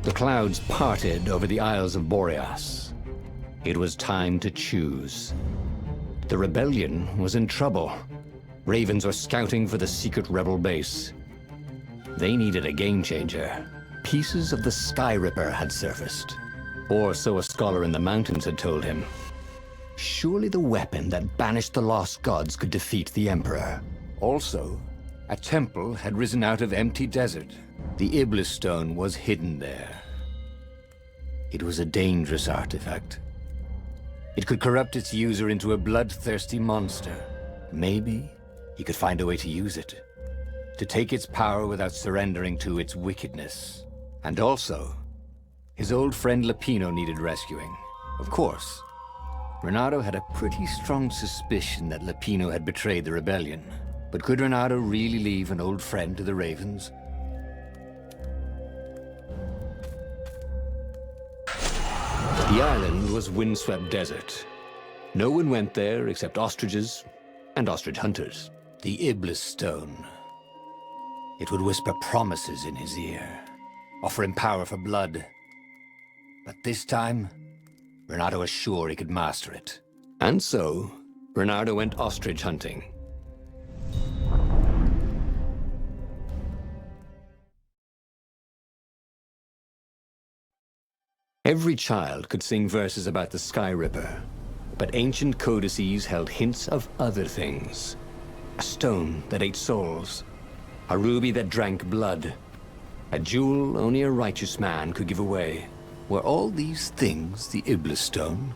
The clouds parted over the Isles of Boreas. It was time to choose. The rebellion was in trouble. Ravens were scouting for the secret rebel base. They needed a game changer. Pieces of the Skyripper had surfaced. Or so a scholar in the mountains had told him. Surely the weapon that banished the lost gods could defeat the Emperor. Also, a temple had risen out of empty desert. The Iblis-Stone was hidden there. It was a dangerous artifact. It could corrupt its user into a bloodthirsty monster. Maybe he could find a way to use it. To take its power without surrendering to its wickedness. And also, his old friend Lapino needed rescuing. Of course, Renato had a pretty strong suspicion that Lapino had betrayed the rebellion. But could Renato really leave an old friend to the Ravens? The island was windswept desert. No one went there except ostriches and ostrich hunters. The Iblis-Stone. It would whisper promises in his ear, offer him power for blood. But this time, Renato was sure he could master it. And so, Renato went ostrich hunting. Every child could sing verses about the Skyripper, but ancient codices held hints of other things. A stone that ate souls, a ruby that drank blood, a jewel only a righteous man could give away. Were all these things the Iblis-Stone?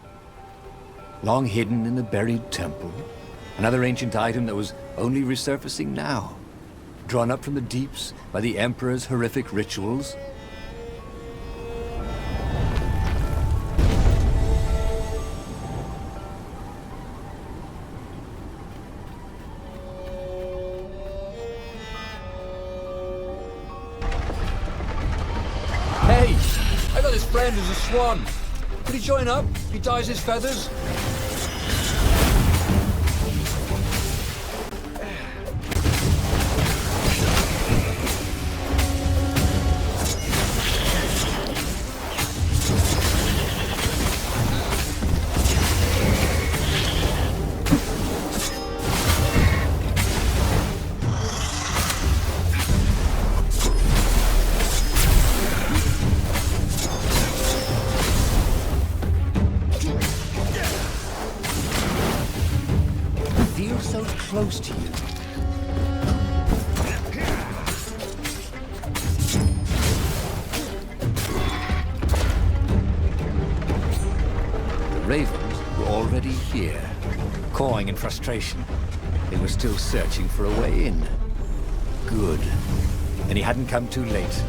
Long hidden in the buried temple? Another ancient item that was only resurfacing now? Drawn up from the deeps by the Emperor's horrific rituals? Friend is a swan. Could he join up? He dyes his feathers. Close to you. The Ravens were already here, cawing in frustration. They were still searching for a way in. Good. And he hadn't come too late.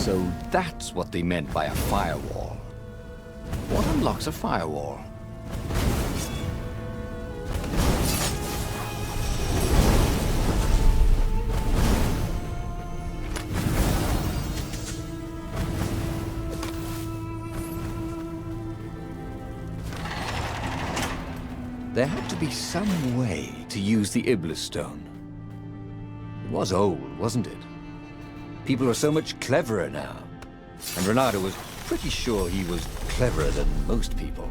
So that's what they meant by a firewall. What unlocks a firewall? There had to be some way to use the Iblis-Stone. It was old, wasn't it? People are so much cleverer now. And Renato was pretty sure he was cleverer than most people.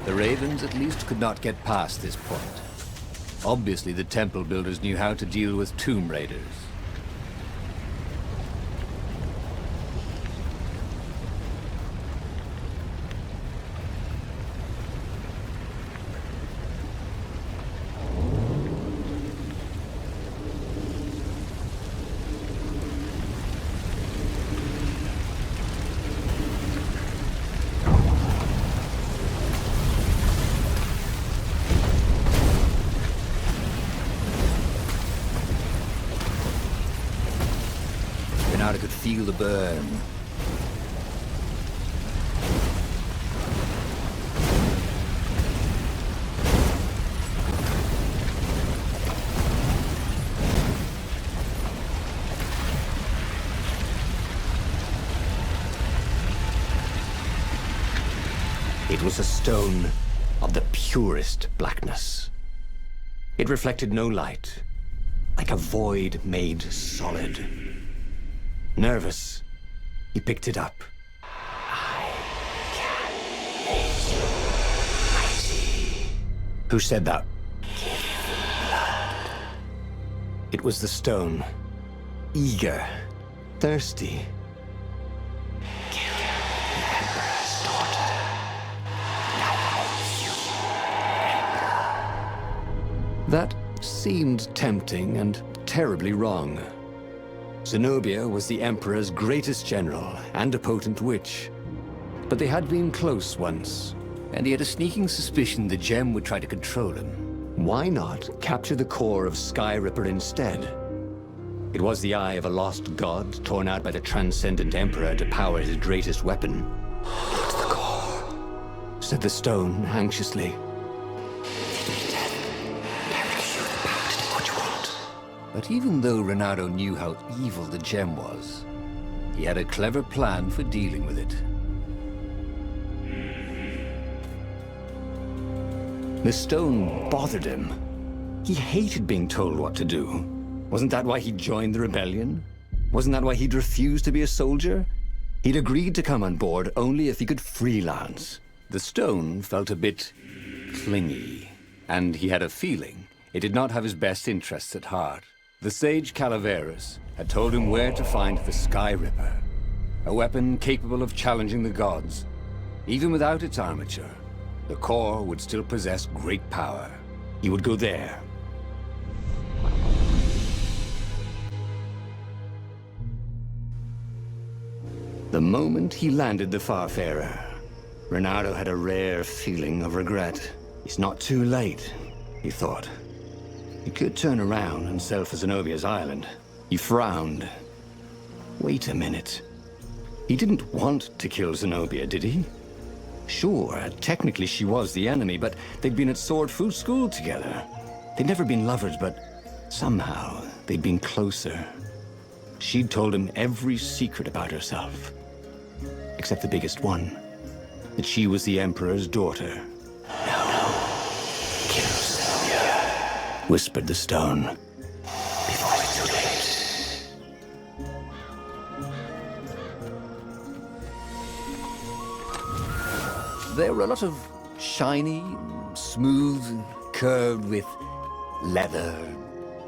The Ravens at least could not get past this point. Obviously, the temple builders knew how to deal with tomb raiders. I could feel the burn. It was a stone of the purest blackness. It reflected no light, like a void made solid. Nervous, he picked it up. I can make you mighty. Who said that? Give blood. It was the stone. Eager, thirsty. Kill the Emperor's daughter. Now you, Emperor. That seemed tempting and terribly wrong. Zenobia was the Emperor's greatest general and a potent witch. But they had been close once. And he had a sneaking suspicion the gem would try to control him. Why not capture the core of Skyripper instead? It was the eye of a lost god torn out by the transcendent Emperor to power his greatest weapon. Not the core, said the stone anxiously. But even though Renato knew how evil the gem was, he had a clever plan for dealing with it. The stone bothered him. He hated being told what to do. Wasn't that why he joined the rebellion? Wasn't that why he'd refused to be a soldier? He'd agreed to come on board only if he could freelance. The stone felt a bit clingy, and he had a feeling it did not have his best interests at heart. The sage Calaveras had told him where to find the Skyripper, a weapon capable of challenging the gods. Even without its armature, the core would still possess great power. He would go there. The moment he landed the Farfarer, Renato had a rare feeling of regret. It's not too late, he thought. He could turn around and sail for Zenobia's island. He frowned. Wait a minute. He didn't want to kill Zenobia, did he? Sure, technically she was the enemy, but they'd been at Sword Fu school together. They'd never been lovers, but somehow they'd been closer. She'd told him every secret about herself. Except the biggest one. That she was the Emperor's daughter. No. Kill Zenobia, whispered the stone. Before it's too late. There were a lot of shiny, smooth, curved with leather,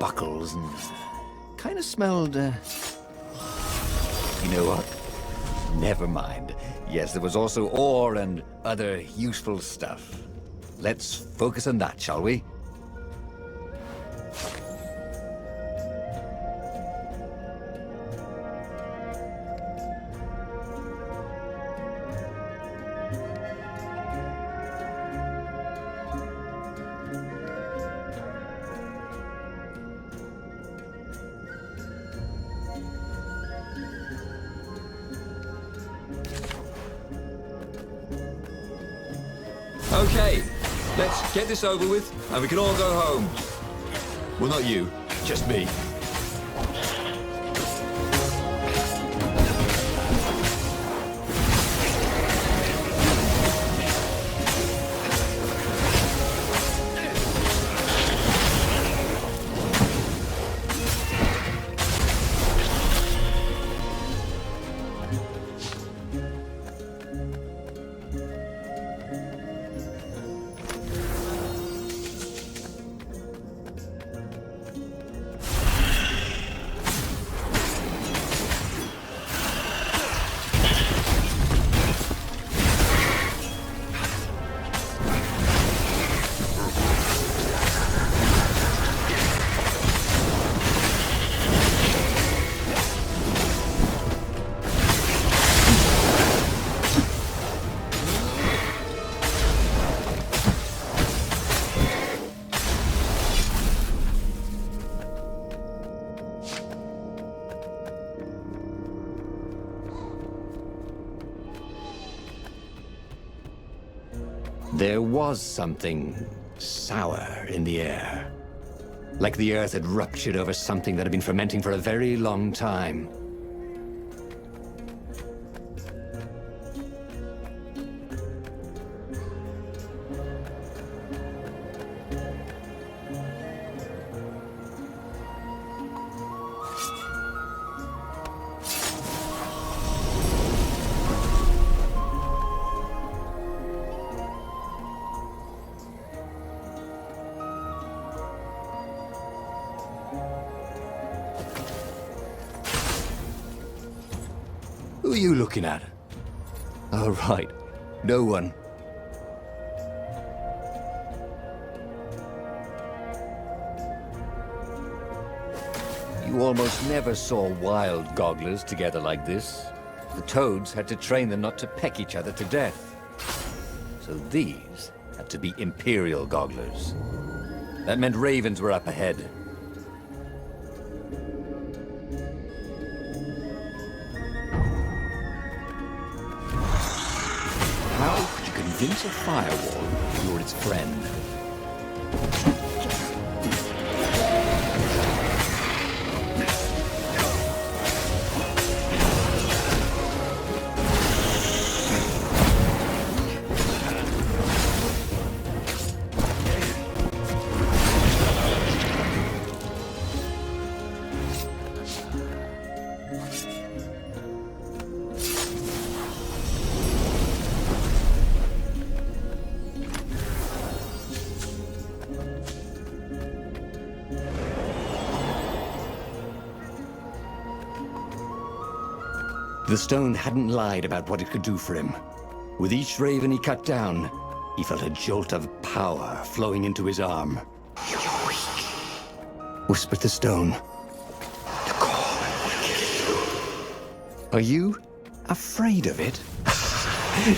buckles, and kind of smelled, You know what? Never mind. Yes, there was also ore and other useful stuff. Let's focus on that, shall we? Okay, let's get this over with, and we can all go home. Well, not you, just me. There was something sour in the air. Like the earth had ruptured over something that had been fermenting for a very long time. Who are you looking at? Oh, right. No one. You almost never saw wild gogglers together like this. The toads had to train them not to peck each other to death. So these had to be Imperial gogglers. That meant ravens were up ahead. How could you convince a firewall you're its friend? The stone hadn't lied about what it could do for him. With each raven he cut down, he felt a jolt of power flowing into his arm. "You're weak," whispered the stone. "The core will kill you." "Are you afraid of it?" "No,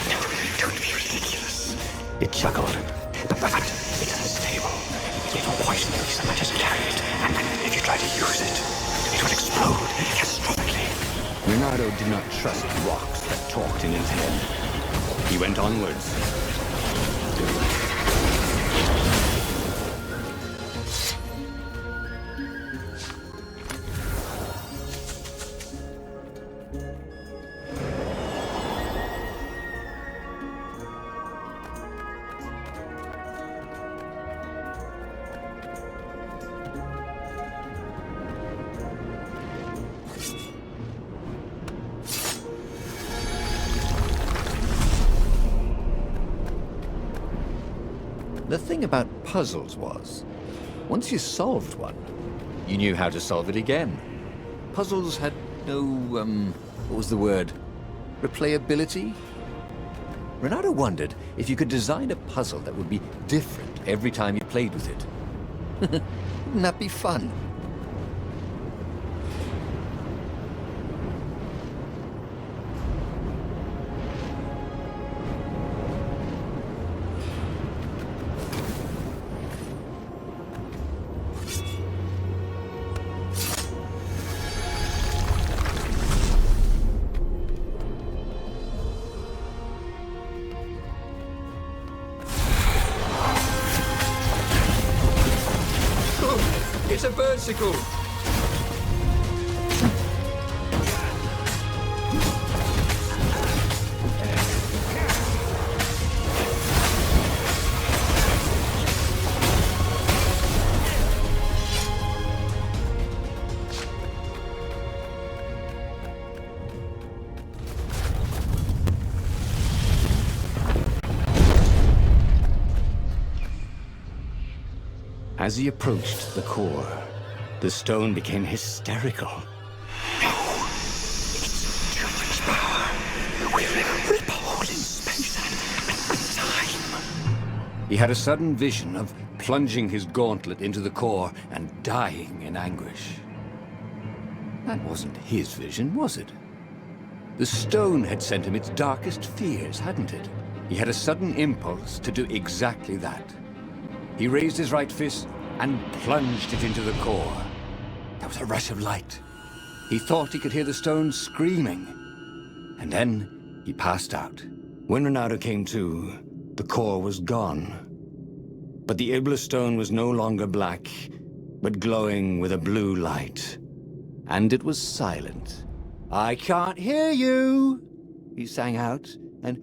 don't be It chuckled. But it's unstable. It will poison the reason that just carry it. And if you try to use it, it will explode catastrophically. Leonardo did not trust rocks that talked in his head. He went onwards. The thing about puzzles was, once you solved one, you knew how to solve it again. Puzzles had no, what was the word? Replayability? Renato wondered if you could design a puzzle that would be different every time you played with it. Wouldn't that be fun? It's a birdsicle! As he approached the core, the stone became hysterical. No! It's too much power! We'll rip a hole in space and time! He had a sudden vision of plunging his gauntlet into the core and dying in anguish. That wasn't his vision, was it? The stone had sent him its darkest fears, hadn't it? He had a sudden impulse to do exactly that. He raised his right fist and plunged it into the core. There was a rush of light. He thought he could hear the stone screaming. And then he passed out. When Renato came to, the core was gone. But the Iblis-Stone was no longer black, but glowing with a blue light. And it was silent. "I can't hear you," he sang out, and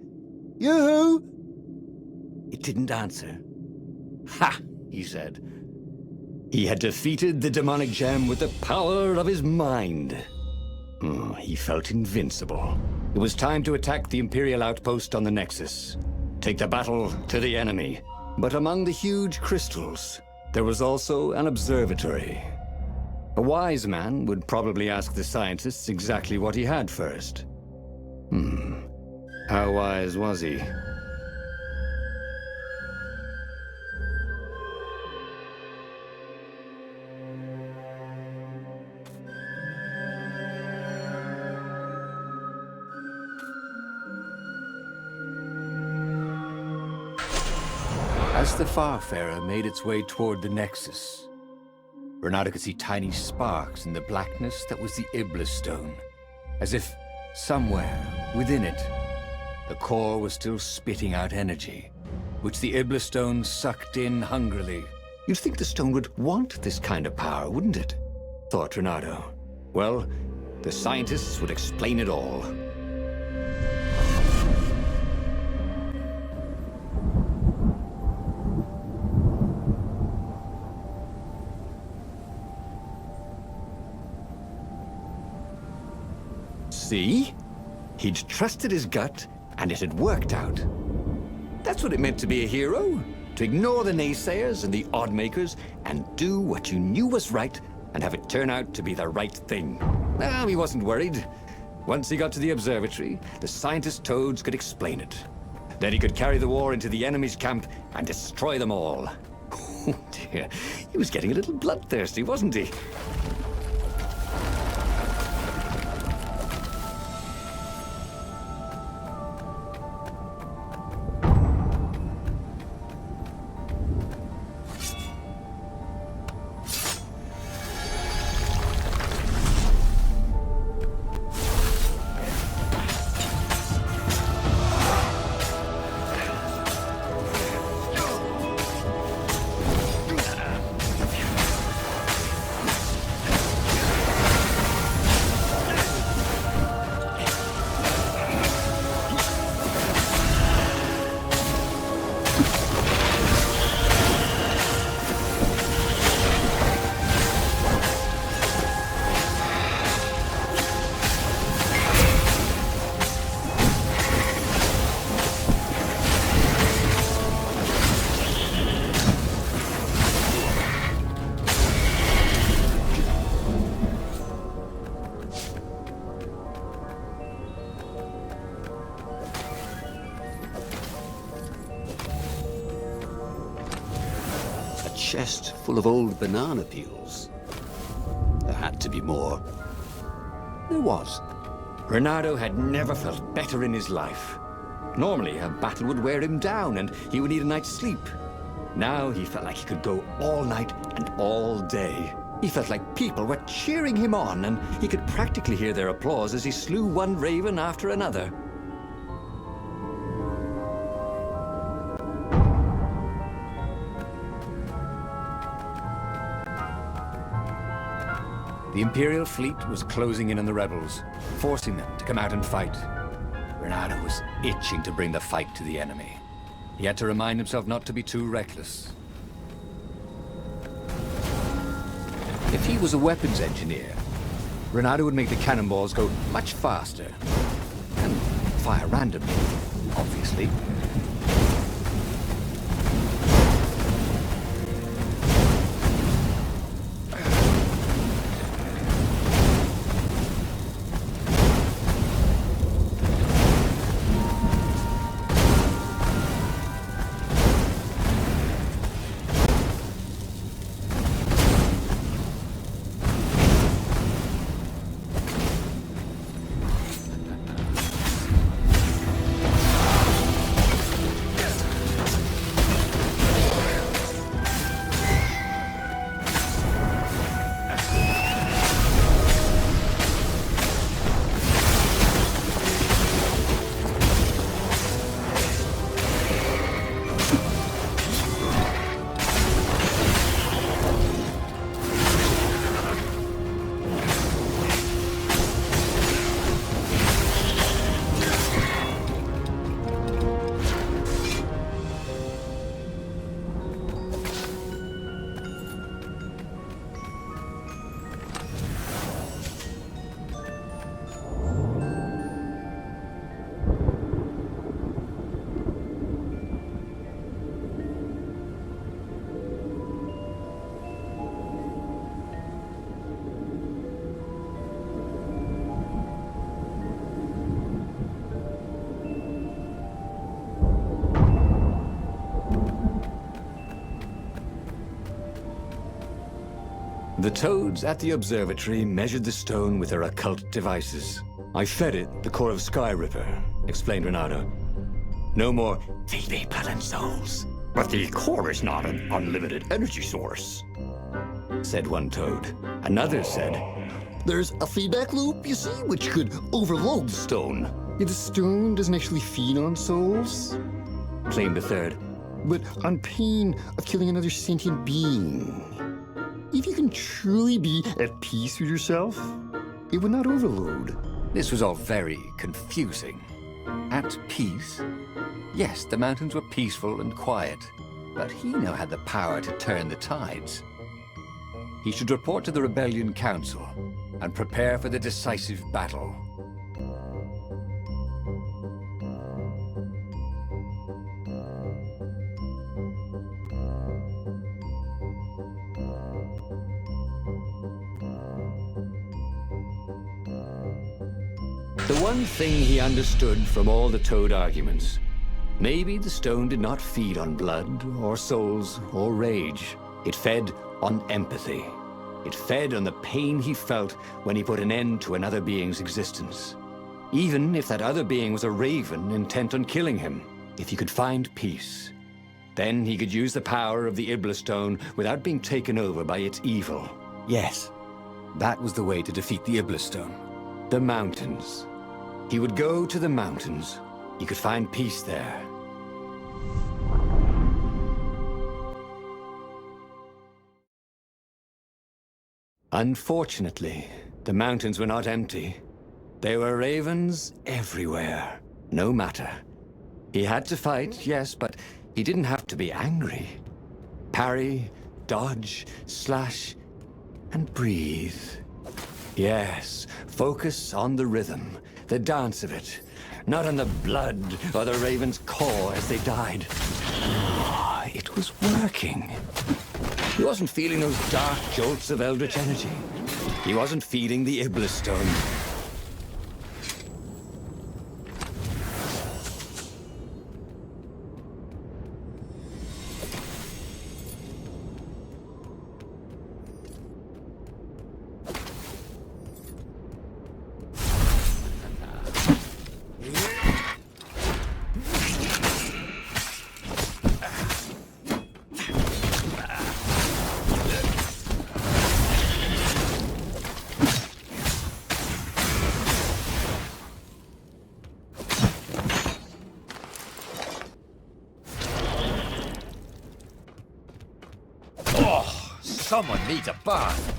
"You?" It didn't answer. "Ha!" he said. He had defeated the demonic gem with the power of his mind. He felt invincible. It was time to attack the Imperial outpost on the Nexus. Take the battle to the enemy. But among the huge crystals, there was also an observatory. A wise man would probably ask the scientists exactly what he had first. How wise was he? As the Farfarer made its way toward the Nexus, Renato could see tiny sparks in the blackness that was the Iblis-Stone, as if somewhere within it, the core was still spitting out energy, which the Iblis-Stone sucked in hungrily. You'd think the stone would want this kind of power, wouldn't it? Thought Renato. Well, the scientists would explain it all. See? He'd trusted his gut, and it had worked out. That's what it meant to be a hero. To ignore the naysayers and the odd-makers, and do what you knew was right, and have it turn out to be the right thing. No, he wasn't worried. Once he got to the observatory, the scientist toads could explain it. Then he could carry the war into the enemy's camp and destroy them all. Oh dear, he was getting a little bloodthirsty, wasn't he? Chest full of old banana peels. There had to be more. There was. Reynardo had never felt better in his life. Normally, a battle would wear him down and he would need a night's sleep. Now he felt like he could go all night and all day. He felt like people were cheering him on, and he could practically hear their applause as he slew one raven after another. The Imperial fleet was closing in on the rebels, forcing them to come out and fight. Reynardo was itching to bring the fight to the enemy. He had to remind himself not to be too reckless. If he was a weapons engineer, Reynardo would make the cannonballs go much faster. And fire randomly, obviously. The toads at the observatory measured the stone with their occult devices. I fed it the core of Skyripper, explained Reynardo. No more feed and souls. But the core is not an unlimited energy source, said one toad. Another said, There's a feedback loop, you see, which could overload the stone. Yeah, the stone doesn't actually feed on souls, claimed a third. but on pain of killing another sentient being. If you can truly be at peace with yourself, it would not overload. This was all very confusing. At peace? Yes, the mountains were peaceful and quiet, but he now had the power to turn the tides. He should report to the Rebellion Council and prepare for the decisive battle. The one thing he understood from all the Toad arguments, maybe the stone did not feed on blood, or souls, or rage. It fed on empathy. It fed on the pain he felt when he put an end to another being's existence. Even if that other being was a raven intent on killing him, if he could find peace, then he could use the power of the Iblis-Stone without being taken over by its evil. Yes, that was the way to defeat the Iblis-Stone. The mountains. He would go to the mountains. He could find peace there. Unfortunately, the mountains were not empty. There were ravens everywhere. No matter. He had to fight, yes, but He didn't have to be angry. Parry, dodge, slash, and breathe. Yes, focus on the rhythm, the dance of it, not on the blood or the raven's core as they died. It was working. He wasn't feeling those dark jolts of eldritch energy. He wasn't feeding the Iblis-Stone. Someone needs a bath.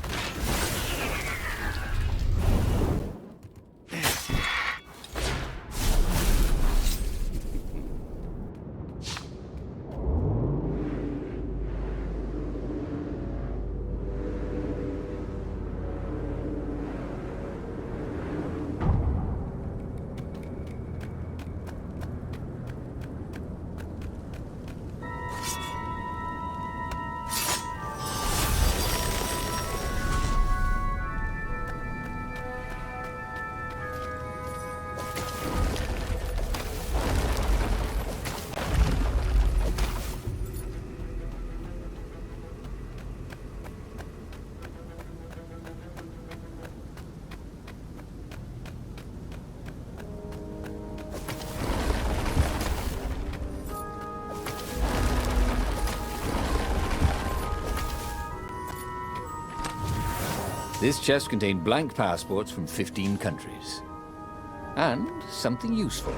This chest contained blank passports from 15 countries. And something useful.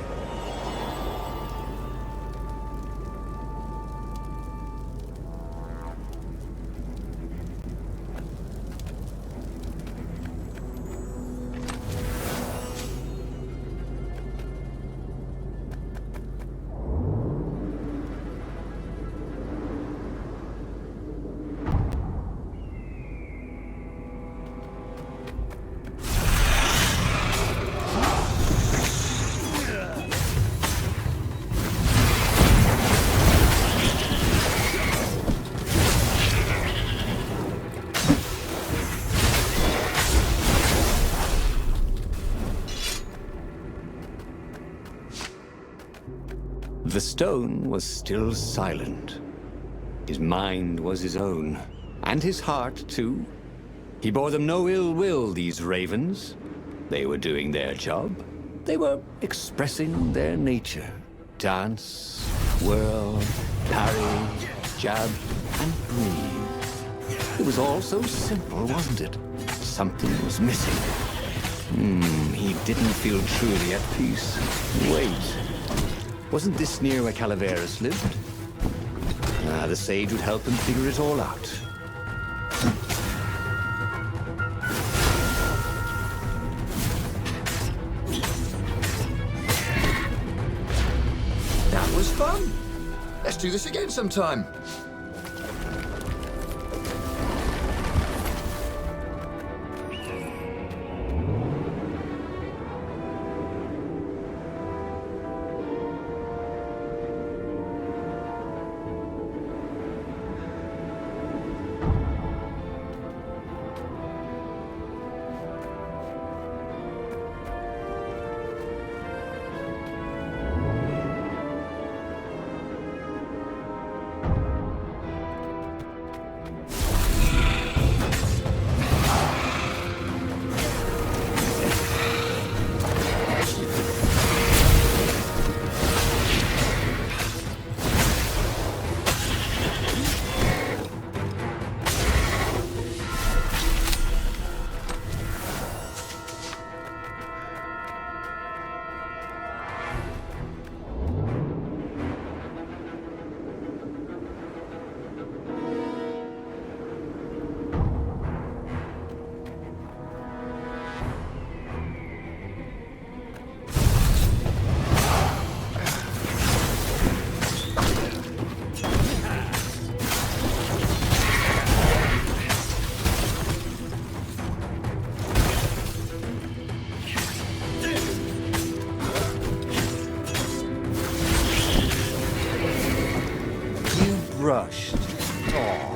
The stone was still silent. His mind was his own, and his heart too. He bore them no ill will, these ravens. They were doing their job. They were expressing their nature. Dance, whirl, parry, jab, and breathe. It was all so simple, wasn't it? Something was missing. He didn't feel truly at peace. Wait. Wasn't this near where Calaveras lived? The sage would help him figure it all out. That was fun. Let's do this again sometime. crushed. Oh.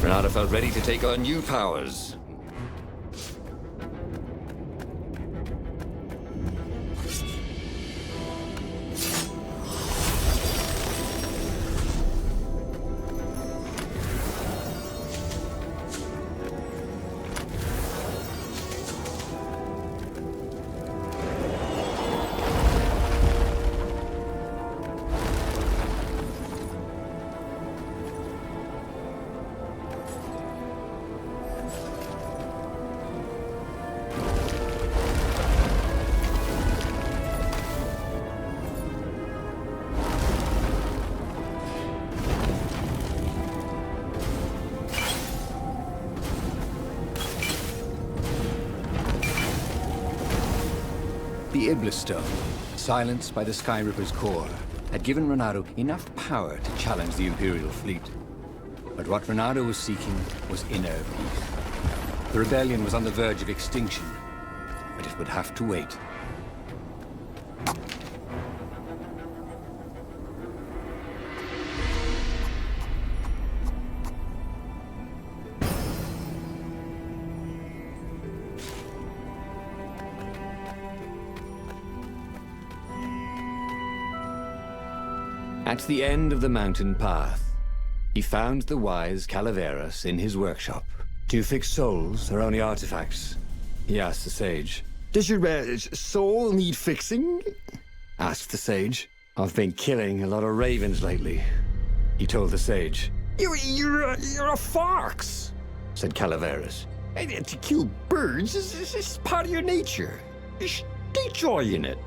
Renata felt ready to take on new powers. The Iblis-Stone, silenced by the Skyrippers' core, had given Renato enough power to challenge the Imperial fleet. But what Renato was seeking was inner peace. The rebellion was on the verge of extinction, but it would have to wait. At the end of the mountain path, he found the wise Calaveras in his workshop. "Do you fix souls or only artifacts?" he asked the sage. Does your soul need fixing? Asked the sage. "I've been killing a lot of ravens lately," he told the sage. You're a fox, Said Calaveras. To kill birds is part of your nature. You should take joy in it.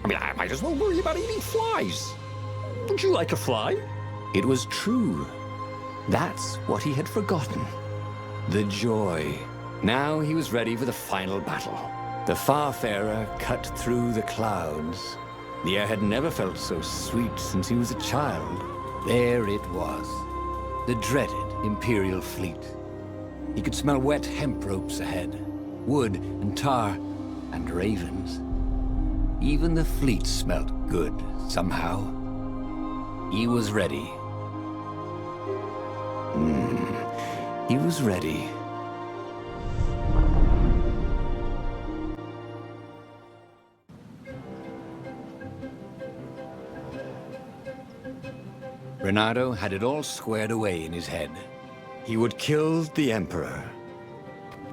I mean, I might as well worry about eating flies. Would you like a fly? It was true. That's what he had forgotten. The joy. Now he was ready for the final battle. The Farfarer cut through the clouds. The air had never felt so sweet since he was a child. There it was, the dreaded Imperial fleet. He could smell wet hemp ropes ahead, wood and tar, and ravens. Even the fleet smelt good, somehow. He was ready. He was ready. Renato had it all squared away in his head. He would kill the Emperor.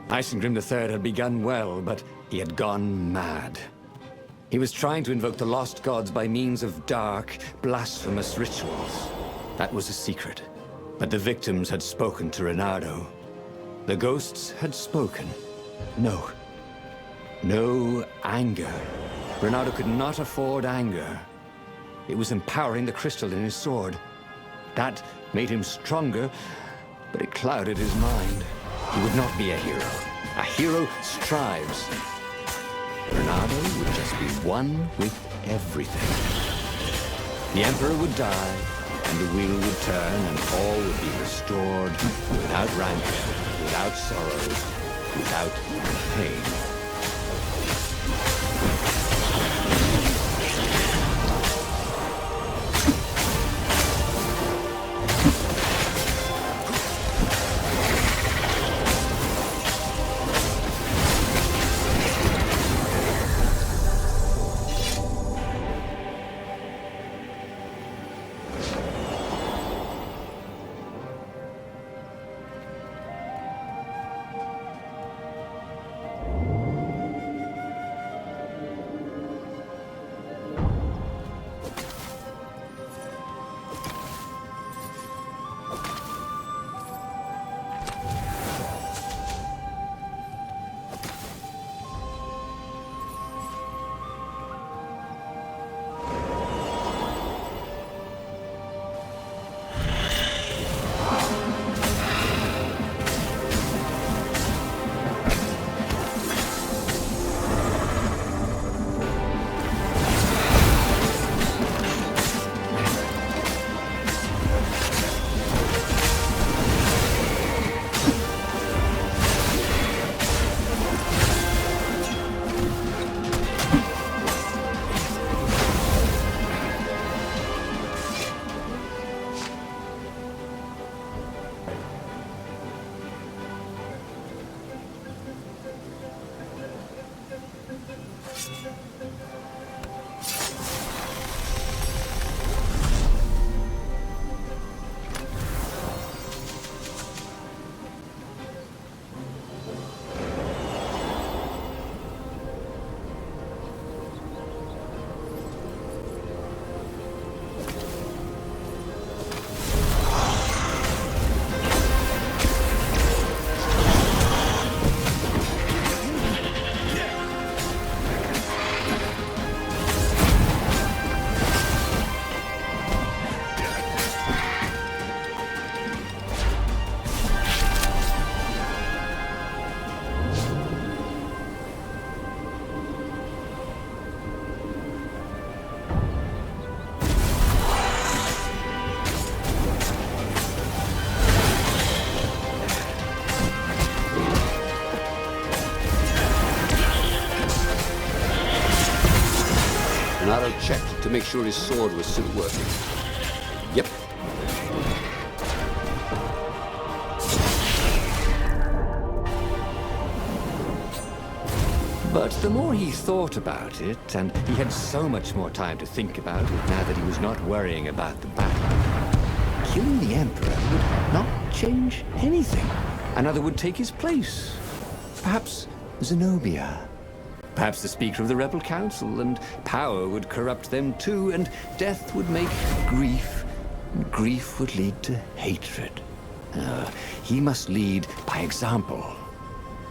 Isengrim III had begun well, but He had gone mad. He was trying to invoke the lost gods by means of dark, blasphemous rituals. That was a secret. But the victims had spoken to Reynardo. The ghosts had spoken. No. No anger. Reynardo could not afford anger. It was empowering the crystal in his sword. That made him stronger, but it clouded his mind. He would not be a hero. A hero strives. Reynardo would just be one with everything. The Emperor would die, and the wheel would turn, and all would be restored without rancor, without sorrow, without pain. Reynardo checked to make sure his sword was still working. Yep. But the more he thought about it, and he had so much more time to think about it now that he was not worrying about the battle, killing the Emperor would not change anything. Another would take his place. Perhaps Zenobia. Perhaps the Speaker of the Rebel Council, and power would corrupt them too, and death would make grief, and grief would lead to hatred. He must lead by example.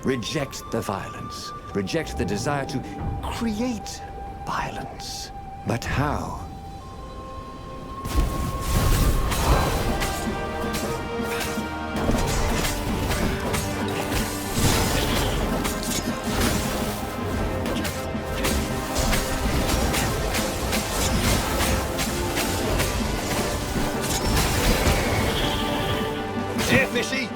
Reject the violence. Reject the desire to create violence. But how? Here, fishy!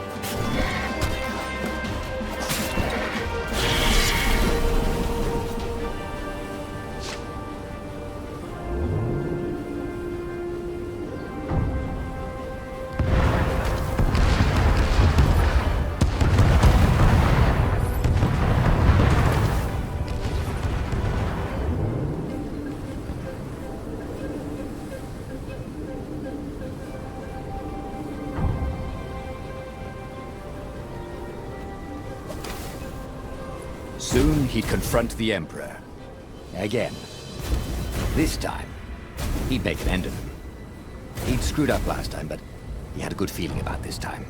Soon he'd confront the Emperor. Again. This time, he'd make an end of him. He'd screwed up last time, but he had a good feeling about this time.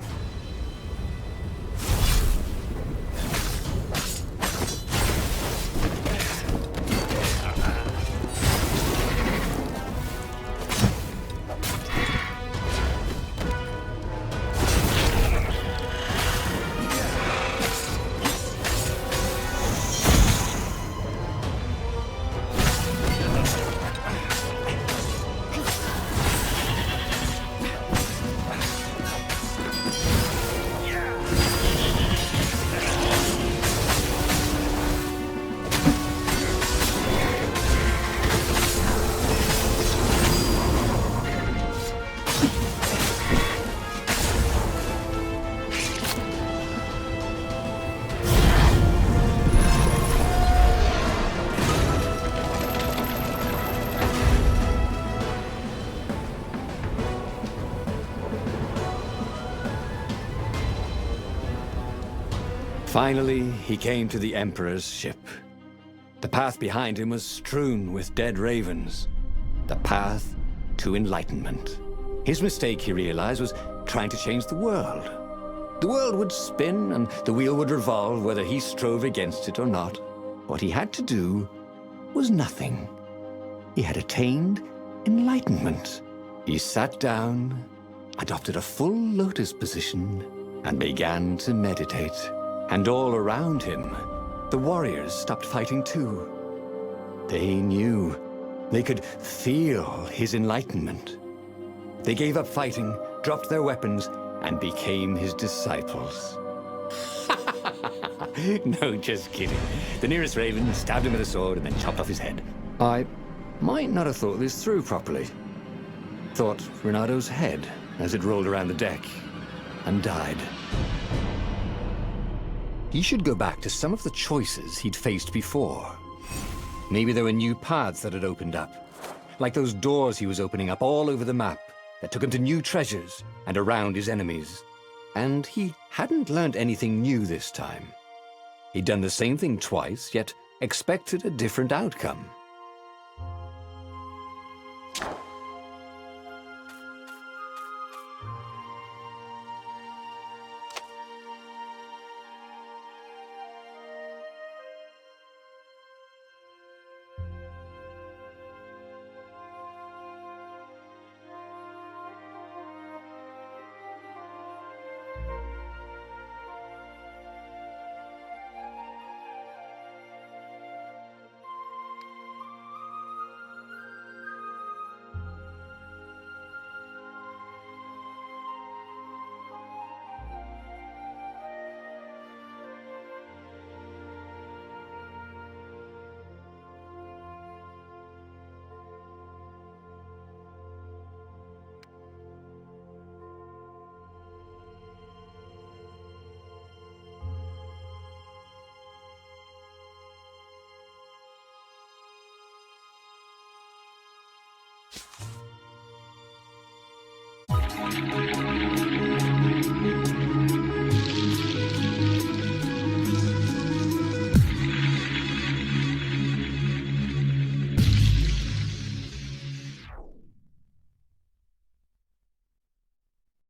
Finally, he came to the Emperor's ship. The path behind him was strewn with dead ravens. The path to enlightenment. His mistake, he realized, was trying to change the world. The world would spin and the wheel would revolve whether he strove against it or not. What he had to do was nothing. He had attained enlightenment. He sat down, adopted a full lotus position, and began to meditate. And all around him, the warriors stopped fighting too. They knew. They could feel his enlightenment. They gave up fighting, dropped their weapons, and became his disciples. No, just kidding. The nearest raven stabbed him with a sword and then chopped off his head. I might not have thought this through properly. Thought Renado's head as it rolled around the deck and died. He should go back to some of the choices he'd faced before. Maybe there were new paths that had opened up, like those doors he was opening up all over the map that took him to new treasures and around his enemies. And he hadn't learned anything new this time. He'd done the same thing twice, yet expected a different outcome.